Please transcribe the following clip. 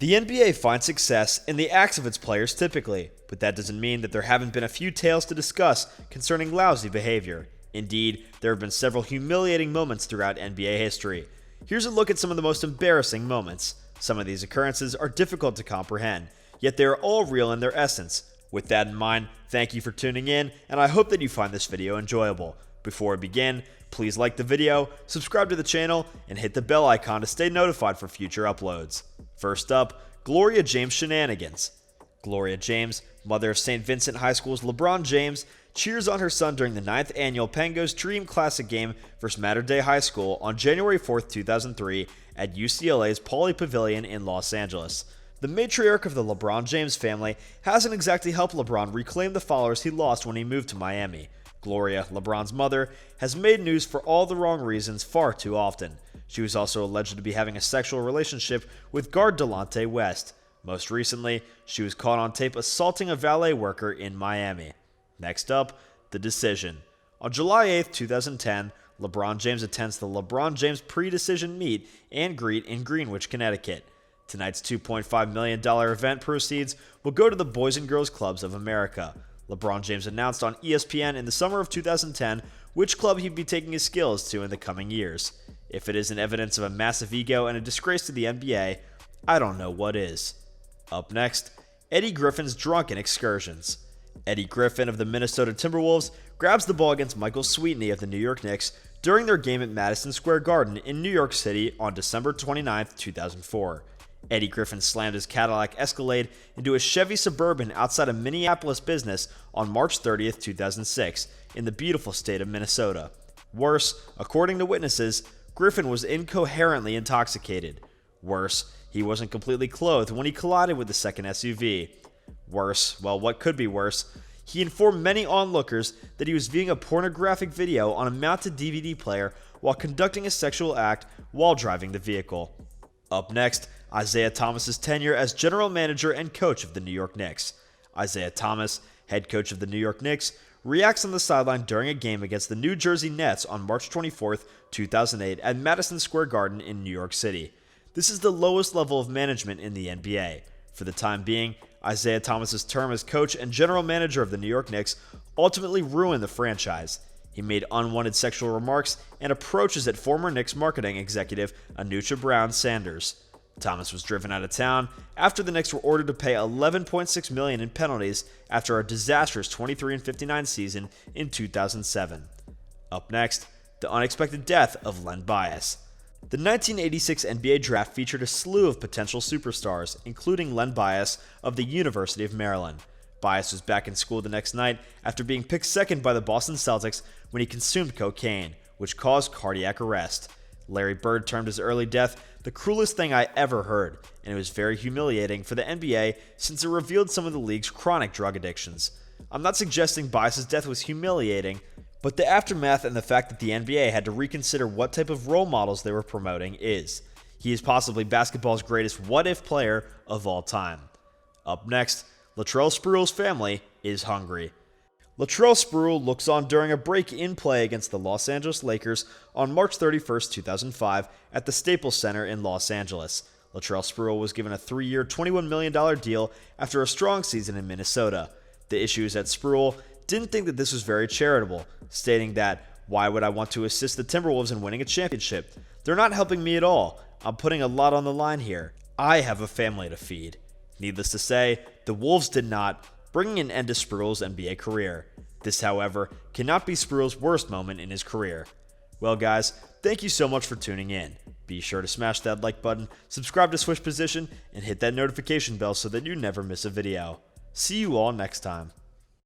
The NBA finds success in the acts of its players typically, but that doesn't mean that there haven't been a few tales to discuss concerning lousy behavior. Indeed, there have been several humiliating moments throughout NBA history. Here's a look at some of the most embarrassing moments. Some of these occurrences are difficult to comprehend, yet they are all real in their essence. With that in mind, thank you for tuning in, and I hope that you find this video enjoyable. Before we begin, please like the video, subscribe to the channel, and hit the bell icon to stay notified for future uploads. First up, Gloria James shenanigans. Gloria James, mother of St. Vincent High School's LeBron James, cheers on her son during the 9th annual Pango's Dream Classic game versus Mater Dei High School on January 4, 2003 at UCLA's Pauley Pavilion in Los Angeles. The matriarch of the LeBron James family hasn't exactly helped LeBron reclaim the followers he lost when he moved to Miami. Gloria, LeBron's mother, has made news for all the wrong reasons far too often. She was also alleged to be having a sexual relationship with guard Delonte West. Most recently, she was caught on tape assaulting a valet worker in Miami. Next up, the decision. On July 8, 2010, LeBron James attends the LeBron James pre-decision meet and greet in Greenwich, Connecticut. Tonight's $2.5 million event proceeds will go to the Boys and Girls Clubs of America. LeBron James announced on ESPN in the summer of 2010 which club he'd be taking his skills to in the coming years. If it isn't evidence of a massive ego and a disgrace to the NBA, I don't know what is. Up next, Eddie Griffin's drunken excursions. Eddie Griffin of the Minnesota Timberwolves grabs the ball against Michael Sweetney of the New York Knicks during their game at Madison Square Garden in New York City on December 29, 2004. Eddie Griffin slammed his Cadillac Escalade into a Chevy Suburban outside a Minneapolis business on March 30, 2006, in the beautiful state of Minnesota. Worse, according to witnesses, Griffin was incoherently intoxicated. Worse, he wasn't completely clothed when he collided with the second SUV. Worse, well, what could be worse? He informed many onlookers that he was viewing a pornographic video on a mounted DVD player while conducting a sexual act while driving the vehicle. Up next, Isaiah Thomas's tenure as general manager and coach of the New York Knicks. Isaiah Thomas, head coach of the New York Knicks, reacts on the sideline during a game against the New Jersey Nets on March 24, 2008 at Madison Square Garden in New York City. This is the lowest level of management in the NBA. For the time being, Isaiah Thomas's term as coach and general manager of the New York Knicks ultimately ruined the franchise. He made unwanted sexual remarks and approaches at former Knicks marketing executive Anucha Brown Sanders. Thomas was driven out of town after the Knicks were ordered to pay $11.6 million in penalties after a disastrous 23-59 season in 2007. Up next, the unexpected death of Len Bias. The 1986 NBA draft featured a slew of potential superstars, including Len Bias of the University of Maryland. Bias was back in school the next night after being picked second by the Boston Celtics when he consumed cocaine, which caused cardiac arrest. Larry Bird termed his early death the cruelest thing I ever heard, and it was very humiliating for the NBA since it revealed some of the league's chronic drug addictions. I'm not suggesting Bias's death was humiliating, but the aftermath and the fact that the NBA had to reconsider what type of role models they were promoting is. He is possibly basketball's greatest what-if player of all time. Up next, Latrell Sprewell's family is hungry. Latrell Sprewell looks on during a break-in play against the Los Angeles Lakers on March 31, 2005 at the Staples Center in Los Angeles. Latrell Sprewell was given a 3-year, $21 million deal after a strong season in Minnesota. The issue is that Sprewell didn't think that this was very charitable, stating that, "Why would I want to assist the Timberwolves in winning a championship? They're not helping me at all. I'm putting a lot on the line here. I have a family to feed." Needless to say, the Wolves did not, bringing an end to Sprewell's NBA career. This, however, cannot be Sprewell's worst moment in his career. Well guys, thank you so much for tuning in. Be sure to smash that like button, subscribe to Swish Position, and hit that notification bell so that you never miss a video. See you all next time.